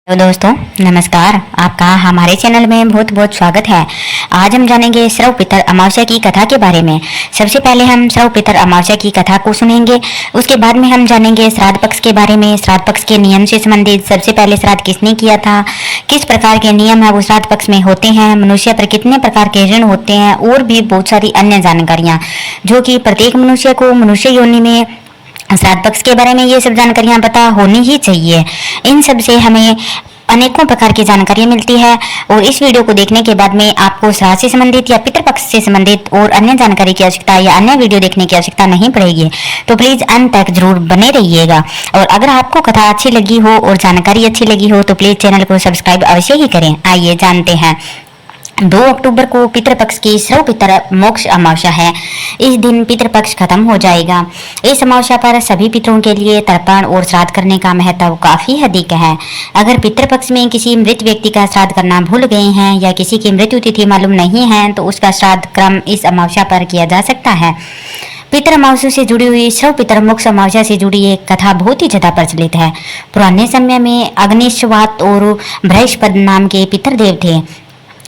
तो दोस्तों नमस्कार, आपका हमारे चैनल में बहुत बहुत स्वागत है। आज हम जानेंगे श्रव पितर अमावस्या की कथा के बारे में। सबसे पहले हम श्रव पितर अमावस्या की कथा को सुनेंगे। उसके बाद में हम जानेंगे श्राद्ध पक्ष के बारे में, श्राद्ध पक्ष के नियम से संबंधित, सबसे पहले श्राद्ध किसने किया था, किस प्रकार के नियम है वो श्राद्ध पक्ष में होते हैं, मनुष्य पर कितने प्रकार के ऋण होते हैं और भी बहुत सारी अन्य जानकारियाँ जो कि प्रत्येक मनुष्य को मनुष्य योनि में श्राद्ध पक्ष के बारे में ये सब जानकारियां पता होनी ही चाहिए। इन सब से हमें अनेकों प्रकार की जानकारियां मिलती है और इस वीडियो को देखने के बाद में आपको श्राद्ध से संबंधित या पितृपक्ष से संबंधित और अन्य जानकारी की आवश्यकता या अन्य वीडियो देखने की आवश्यकता नहीं पड़ेगी। तो प्लीज अंत तक जरूर बने रहिएगा। और अगर आपको कथा अच्छी लगी हो और जानकारी अच्छी लगी हो तो प्लीज चैनल को सब्सक्राइब अवश्य ही करें। आइए जानते हैं। 2 अक्टूबर को पितृपक्ष की श्रव पितर मोक्ष अमावस्या है। इस दिन पितृपक्ष खत्म हो जाएगा। इस अमावस्या पर सभी पितरों के लिए तर्पण और श्राद्ध करने का महत्व काफी अधिक है। अगर पितृपक्ष में किसी मृत व्यक्ति का श्राद्ध करना भूल गए हैं या किसी की मृत्यु तिथि मालूम नहीं है तो उसका श्राद्ध क्रम इस अमावस्या पर किया जा सकता है। पितर अमावस्या से जुड़ी हुई श्रव पितर मोक्ष अमावस्या से जुड़ी एक कथा बहुत ही ज्यादा प्रचलित है। पुराने समय में अग्निश्वात और बृहस्पति नाम के पितृदेव थे।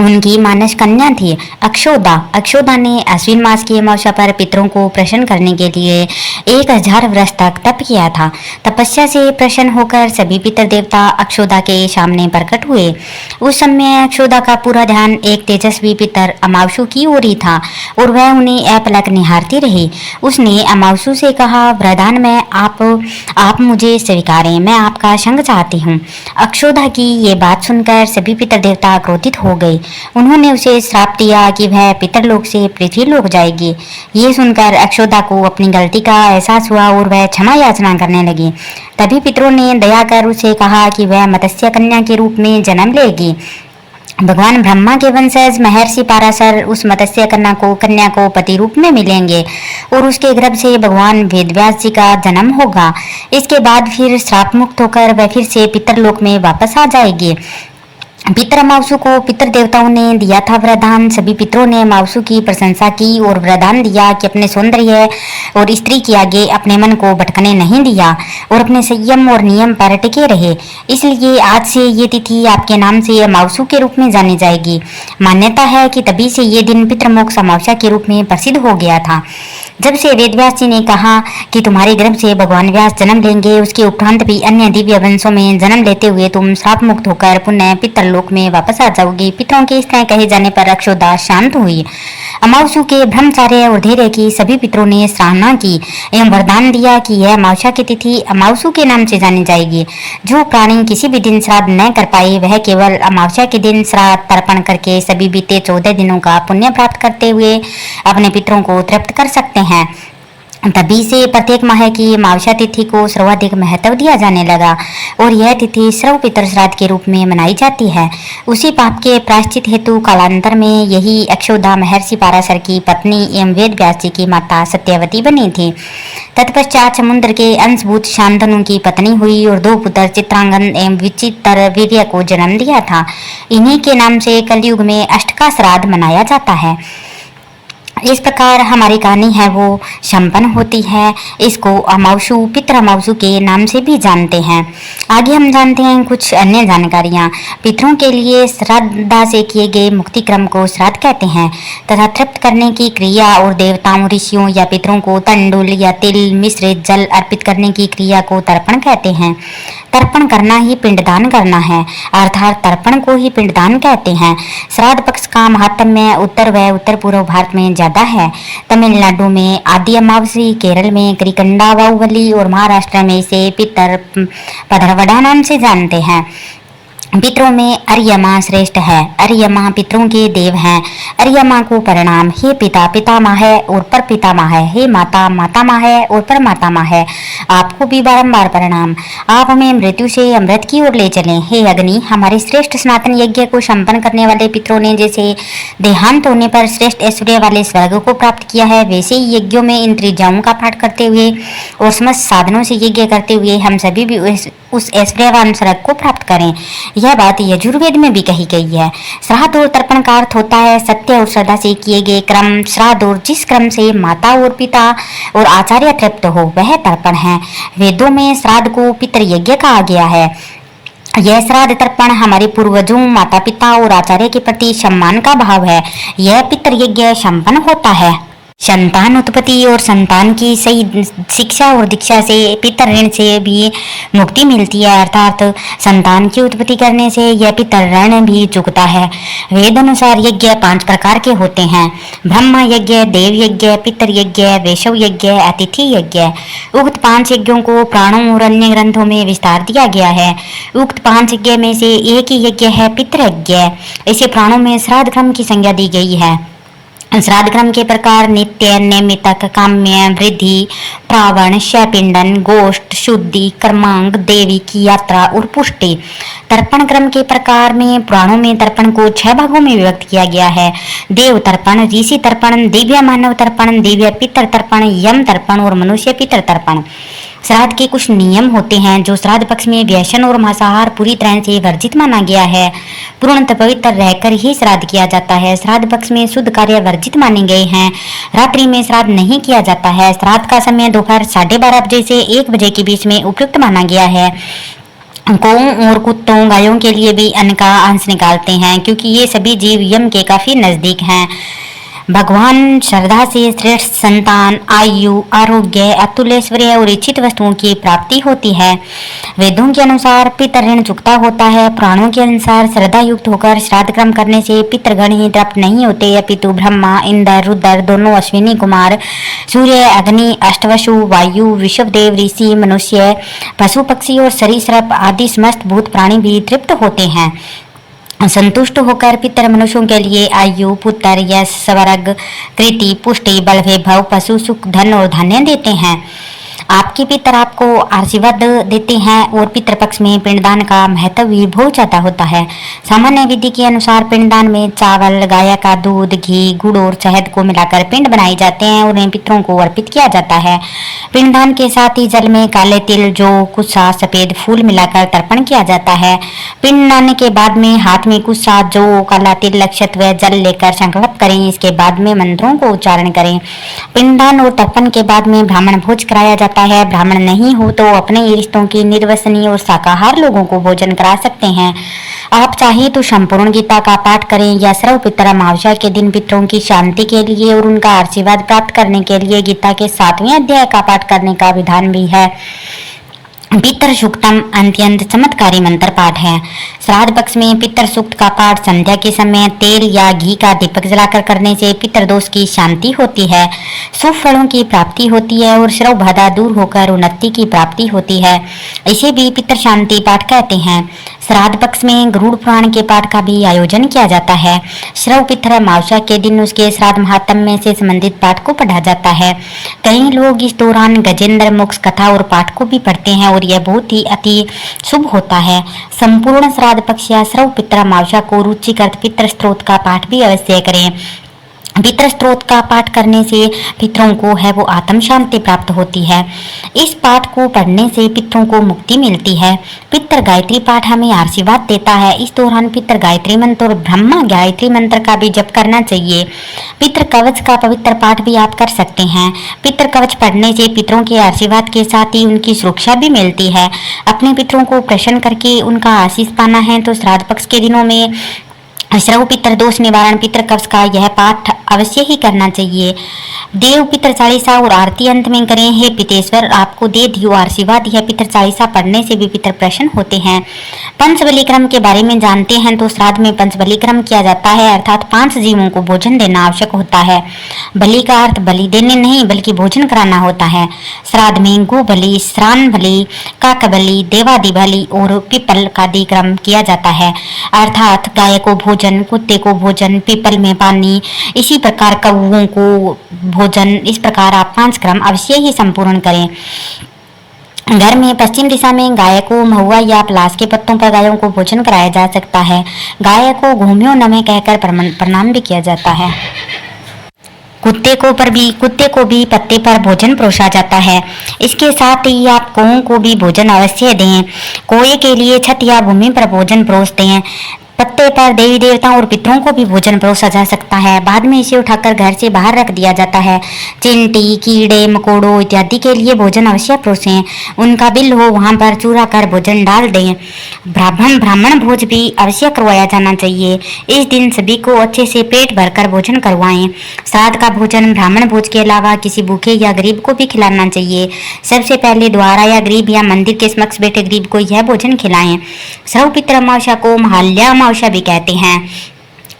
उनकी मानस कन्या थी अक्षोदा। अक्षोदा ने अश्विन मास की अमावस्या पर पितरों को प्रसन्न करने के लिए 1000 वर्ष तक तप किया था। तपस्या से प्रसन्न होकर सभी पितर देवता अक्षोदा के सामने प्रकट हुए। उस समय अक्षोदा का पूरा ध्यान एक तेजस्वी पितर अमावसु की ओर ही था और वह उन्हें अपलक निहारती रही। उसने अमावसु से कहा, वरदान में आप मुझे स्वीकारें, मैं आपका संग चाहती हूँ। अक्षोदा की ये बात सुनकर सभी पितर देवता क्रोधित हो गए। उन्होंने उसे श्राप दिया कि वह पितरलोक से पृथ्वीलोक जाएगी। ये सुनकर अक्षोदा को अपनी गलती का एहसास हुआ और वह क्षमा याचना करने लगी। तभी पितरों ने दया कर उसे कहा कि वह मत्स्य कन्या के रूप में जन्म लेगी। भगवान ब्रह्मा के वंशज महर्षि पाराशर उस मत्स्य कन्या को पति रूप में मिलेंगे और उसके गर्भ से भगवान वेदव्यास जी का जन्म होगा। इसके बाद फिर श्राप मुक्त होकर वह फिर से पितरलोक में वापस आ जाएगी। पितर अमावसु को पितर देवताओं ने दिया था वरदान। सभी पितरों ने अमावसु की प्रशंसा की और वरदान दिया कि अपने सौंदर्य और स्त्री के आगे अपने मन को भटकने नहीं दिया और अपने संयम और नियम पर टिके रहे। इसलिए आज से ये तिथि आपके नाम से अमावसु के रूप में जानी जाएगी। मान्यता है कि तभी से ये दिन पितृमोक्ष अमावस्या के रूप में प्रसिद्ध हो गया था। जब से वेदव्यास जी ने कहा कि तुम्हारे गर्भ से भगवान व्यास जन्म लेंगे, उसके उपरांत भी अन्य दिव्य वंशों में जन्म लेते हुए तुम श्राप मुक्त होकर पुनः पितरलोक में वापस आ जाओगी। पितरों के इस तरह कहे जाने पर अक्षोदा शांत हुई। अमावसु के ब्रह्मचार्य और धैर्य की सभी पितरों ने सराहना की एवं वरदान दिया कि यह अमावस्या की तिथि अमावसु के नाम से जानी जाएगी। जो प्राणी किसी भी दिन श्राद्ध न कर पाए वह केवल अमावस्या के दिन श्राद्ध तर्पण करके सभी बीते 14 दिनों का पुण्य प्राप्त करते हुए अपने पितरों को तृप्त कर सकते हैं। तभी से प्रत्येक माह की अमावस्या तिथि को सर्वाधिक महत्व दिया जाने लगा और यह तिथि श्रव पितर श्राद्ध के रूप में मनाई जाती है। उसी पाप के प्रायश्चित हेतु कालांतर में यही अक्षोदा महर्षि पाराशर की पत्नी एवं वेद व्यास जी की माता सत्यवती बनी थी। तत्पश्चात समुद्र के अंशभूत शांतनु की पत्नी हुई और 2 पुत्र चित्रांगन एवं विचित्र वीर्य को जन्म दिया था। इन्हीं के नाम से कलयुग में अष्टका श्राद्ध मनाया जाता है। इस प्रकार हमारी कहानी है वो संपन्न होती है। इसको अमावसु पितर अमावसु के नाम से भी जानते हैं। आगे हम जानते हैं कुछ अन्य जानकारियाँ। पितरों के लिए श्राद्धा से किए गए मुक्ति क्रम को श्राद्ध कहते हैं तथा तृप्त करने की क्रिया और देवताओं ऋषियों या पितरों को तंडुल या तिल मिश्रित जल अर्पित करने की क्रिया को तर्पण कहते हैं। तर्पण करना ही पिंडदान करना है, अर्थात तर्पण को ही पिंडदान कहते हैं। श्राद्ध पक्ष का महात्म्य उत्तर व उत्तर पूर्व भारत में ज्यादा है। तमिलनाडु में आदि अमावस्या, केरल में क्रिकंडा वाउवली और महाराष्ट्र में इसे पितर पधरवड़ा नाम से जानते हैं। पितरों में अर्यमा श्रेष्ठ है। अर्यमा पितरों के देव हैं। अर्यमा को प्रणाम। हे पिता पितामह है और पर पितामह है। हे माता मातामह है और पर मातामह है। आपको भी बारंबार प्रणाम। आप हमें मृत्यु से अमृत की ओर ले चलें। हे अग्नि, हमारे श्रेष्ठ सनातन यज्ञ को संपन्न करने वाले पितरों ने जैसे देहांत होने पर श्रेष्ठ ऐश्वर्य वाले स्वर्ग को प्राप्त किया है, वैसे ही यज्ञों में इन त्रिजाओं का पाठ करते हुए और समस्त साधनों से यज्ञ करते हुए हम सभी भी उस ऐश्वर्यवान स्वर्ग को प्राप्त करें। यह बात यजुर्वेद में भी कही गई है। श्राद्ध और तर्पण का अर्थ होता है सत्य और श्रद्धा से किए गए क्रम। श्राद्ध और जिस क्रम से माता और पिता और आचार्य तृप्त हो वह तर्पण है। वेदों में श्राद्ध को पितृयज्ञ कहा गया है। यह श्राद्ध तर्पण हमारे पूर्वजों, माता पिता और आचार्य के प्रति सम्मान का भाव है। यह पितृ यज्ञ संपन्न होता है। संतान उत्पत्ति और संतान की सही शिक्षा और दीक्षा से पितृ ऋण से भी मुक्ति मिलती है, अर्थात संतान की उत्पत्ति करने से यह पितृ ऋण भी चुकता है। वेद अनुसार यज्ञ 5 प्रकार के होते हैं: ब्रह्म यज्ञ, देव यज्ञ, पितृ यज्ञ, वैष्णव यज्ञ, अतिथि यज्ञ। उक्त 5 यज्ञों को पुराणों और अन्य ग्रंथों में विस्तार दिया गया है। उक्त 5 यज्ञ में से एक ही यज्ञ है पितृ यज्ञ। इसे पुराणों में श्राद्ध क्रम की संज्ञा दी गई है। श्राद्ध क्रम के प्रकार नित्य, नैमित्तिक, काम्य, वृद्धि, प्रावण, शयपिंडन, गोष्ठ, शुद्धि, कर्मांग, देवी की यात्रा और पुष्टि। तर्पण क्रम के प्रकार में पुराणों में तर्पण को 6 भागों में विभक्त किया गया है: देव तर्पण, ऋषि तर्पण, दिव्य मानव तर्पण, दिव्य पितृ तर्पण, यम तर्पण और मनुष्य पितृ तर्पण। श्राद्ध के कुछ नियम होते हैं जो श्राद्ध पक्ष में व्यसन और मांसाहार पूरी तरह से वर्जित माना गया है। पूर्णतः पवित्र रहकर ही श्राद्ध किया जाता है। श्राद्ध पक्ष में शुद्ध कार्य वर्जित माने गए हैं। रात्रि में श्राद्ध नहीं किया जाता है। श्राद्ध का समय दोपहर 12:30 बजे से 1 बजे के बीच में उपयुक्त माना गया है। गौं और कुत्तों, गायों के लिए भी अन्न का अंश निकालते हैं, क्योंकि ये सभी जीव यम के काफी नजदीक हैं। भगवान श्रद्धा से श्रेष्ठ संतान, आयु, आरोग्य, अतुल्यश्वर्य और इच्छित वस्तुओं की प्राप्ति होती है। वेदों के अनुसार पितृ ऋण चुकता होता है। पुराणों के अनुसार श्रद्धा युक्त होकर श्राद्ध क्रम करने से पितृगण ही तृप्त नहीं होते, अपितु ब्रह्मा, इंद्र, रुद्र, दोनों अश्विनी कुमार, सूर्य, अग्नि, अष्टवसु, वायु, विश्वदेव, ऋषि, मनुष्य, पशु पक्षी और सरीसृप आदि समस्त भूत प्राणी भी तृप्त होते हैं। संतुष्ट होकर पितृ मनुष्यों के लिए आयु, पुत्र, यश, स्वर्ग, कृति, पुष्टि, बल, वैभव, पशु, सुख, धन और धान्य देते हैं। आपके पितर आपको आशीर्वाद देते हैं और पितृपक्ष में पिंडदान का महत्व भी बहुत ज्यादा होता है। सामान्य विधि के अनुसार पिंडदान में चावल, गाय का दूध, घी, गुड़ और शहद को मिलाकर पिंड बनाए जाते हैं और उन्हें पितरों को अर्पित किया जाता है। पिंडदान के साथ ही जल में काले तिल, जौ, कुत्सा, सफेद फूल मिलाकर तर्पण किया जाता है। पिंड डालने के बाद में हाथ में कुत्सा, जौ, काला तिल, अक्षत व जल लेकर संकल्प करें। इसके बाद में मंत्रों को उच्चारण करें। पिंडदान और तर्पण के बाद में ब्राह्मण भोज कराया जाता है। ब्राह्मण नहीं हो तो अपने रिश्तों की निर्वसनीय और शाकाहार लोगों को भोजन करा सकते हैं। आप चाहे तो संपूर्ण गीता का पाठ करें या सर्व पितर अमावस्या के दिन पितरों की शांति के लिए और उनका आशीर्वाद प्राप्त करने के लिए गीता के 7वें अध्याय का पाठ करने का विधान भी है। पितृ सूक्तम अत्यंत चमत्कारी मंत्र पाठ है। श्राद्ध पक्ष में पितृ सूक्त का पाठ संध्या के समय तेल या घी का दीपक जलाकर करने से पितृदोष की शांति होती है, शुभ फलों की प्राप्ति होती है और श्रव बाधा दूर होकर उन्नति की प्राप्ति होती है। इसे भी पितृ शांति पाठ कहते हैं। श्राद्ध पक्ष में गरुड़ पुराण के पाठ का भी आयोजन किया जाता है। श्रव पितृ अमावस्या के दिन उसके श्राद्ध महात्म्य से संबंधित पाठ को पढ़ा जाता है। कई लोग इस दौरान गजेंद्र मोक्ष कथा और पाठ को भी पढ़ते हैं और यह बहुत ही अति शुभ होता है। संपूर्ण श्राद्ध पक्ष या श्रव पितृ अमावस्या को रुचिकर पितृ स्त्रोत का पाठ भी अवश्य करें। पितृ स्त्रोत का पाठ करने से पितरों को है वो आत्म शांति प्राप्त होती है। इस पाठ को पढ़ने से पितरों को मुक्ति मिलती है। पितृ गायत्री पाठ हमें आशीर्वाद देता है। इस दौरान पितृ गायत्री मंत्र और ब्रह्मा गायत्री मंत्र का भी जप करना चाहिए। पितृ कवच का पवित्र पाठ भी आप कर सकते हैं। पितृ कवच पढ़ने से पितरों के आशीर्वाद के साथ ही उनकी सुरक्षा भी मिलती है। अपने पितरों को प्रसन्न करके उनका आशीष पाना है तो श्राद्ध पक्ष के दिनों में श्रव पितृ दोष निवारण पितृ कवच का यह पाठ अवश्य ही करना चाहिए। देव पितृ चालीसा और आरती अंत में करें। हे पितेश्वर आपको दे दियो आशीर्वाद। यह पितृ चालीसा पढ़ने से भी पितृ प्रसन्न होते हैं। पंचबली क्रम के बारे में जानते हैं तो श्राद्ध में पंचबली क्रम किया जाता है, अर्थात 5 जीवों को भोजन देना आवश्यक होता है। बलि का अर्थ बलि देने नहीं बल्कि भोजन कराना होता है। श्राद्ध में गो बलि, श्रान बलि, काक बलि, देवादि बलि और पीपल का दी क्रम किया जाता है, अर्थात गाय को भोजन, कुत्ते को भोजन, पीपल में पानी, इसी प्रकार कौओं को भोजन। इस प्रकार आप 5 क्रम अवश्य ही संपूर्ण करें। घर में पश्चिम दिशा में गाय को महुआ या पलाश के पत्तों पर गायों को भोजन कराया जा सकता है। गाय को घूमियो नमे कहकर प्रणाम भी किया जाता है। कुत्ते को भी पत्ते पर भोजन परोसा जाता है। इसके साथ ही आप कौओं को भी भोजन अवश्य दें। कोए के लिए छत या भूमि पर भोजन परोसते हैं। पत्ते छठे पर देवी देवताओं और पितरों को भी भोजन परोसा जा सकता है। बाद में इसे उठाकर घर से बाहर रख दिया जाता है। चींटी, कीड़े मकोड़ों इत्यादि के लिए भोजन अवश्य परोसें। उनका बिल हो वहां पर चूरा कर भोजन डाल दें। ब्राह्मण भोज भी अवश्य करवाया जाना चाहिए। इस दिन सभी को अच्छे से पेट भरकर भोजन करवाएं। श्राद्ध का भोजन ब्राह्मण भोज के अलावा किसी भूखे या गरीब को भी खिलाना चाहिए। सबसे पहले द्वारा या गरीब या मंदिर के समक्ष बैठे गरीब को यह भोजन खिलाएं। श्रवण पितृ अमावस्या को महाल्या अमावस्या भी कहते हैं।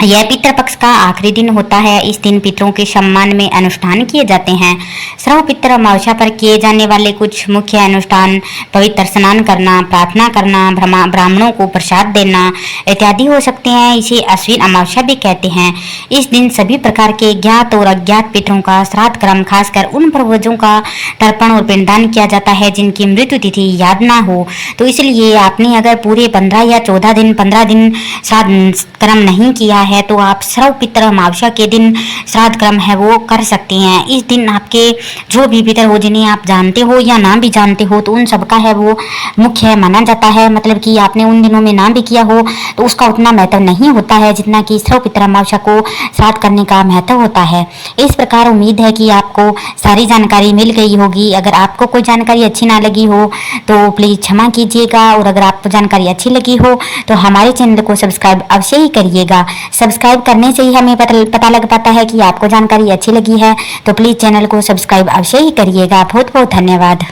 यह पितृपक्ष का आखिरी दिन होता है। इस दिन पितरों के सम्मान में अनुष्ठान किए जाते हैं। श्रवण पितृ अमावस्या पर किए जाने वाले कुछ मुख्य अनुष्ठान पवित्र स्नान करना, प्रार्थना करना, ब्राह्मणों को प्रसाद देना इत्यादि हो सकते हैं। इसे अश्विन अमावस्या भी कहते हैं। इस दिन सभी प्रकार के ज्ञात और अज्ञात पितरों का श्राद्ध कर्म, खासकर उन पूर्वजों का तर्पण और पिंडदान किया जाता है जिनकी मृत्यु तिथि याद ना हो। तो इसलिए आपने अगर पूरे 15 या 15 दिन श्राद्ध कर्म नहीं किया है तो आप श्रवण पितृ अमावस्या के दिन श्राद्ध कर्म है वो कर सकते हैं। इस दिन आपके जो भी पितर हो जिन्हें आप जानते हो या ना भी जानते हो तो उन सबका है वो मुख्य माना जाता है। मतलब कि आपने उन दिनों में ना भी किया हो तो उसका उतना महत्व नहीं होता है जितना कि श्रवण पितृ अमावस्या को श्राद्ध करने का महत्व होता है। इस प्रकार उम्मीद है कि आपको सारी जानकारी मिल गई होगी। अगर आपको कोई जानकारी अच्छी ना लगी हो तो प्लीज़ क्षमा कीजिएगा, और अगर आपको जानकारी अच्छी लगी हो तो हमारे चैनल को सब्सक्राइब अवश्य ही करिएगा। सब्सक्राइब करने से ही हमें पता लग पाता है कि आपको जानकारी अच्छी लगी है। तो प्लीज़ चैनल को सब्सक्राइब अवश्य ही करिएगा। बहुत बहुत धन्यवाद।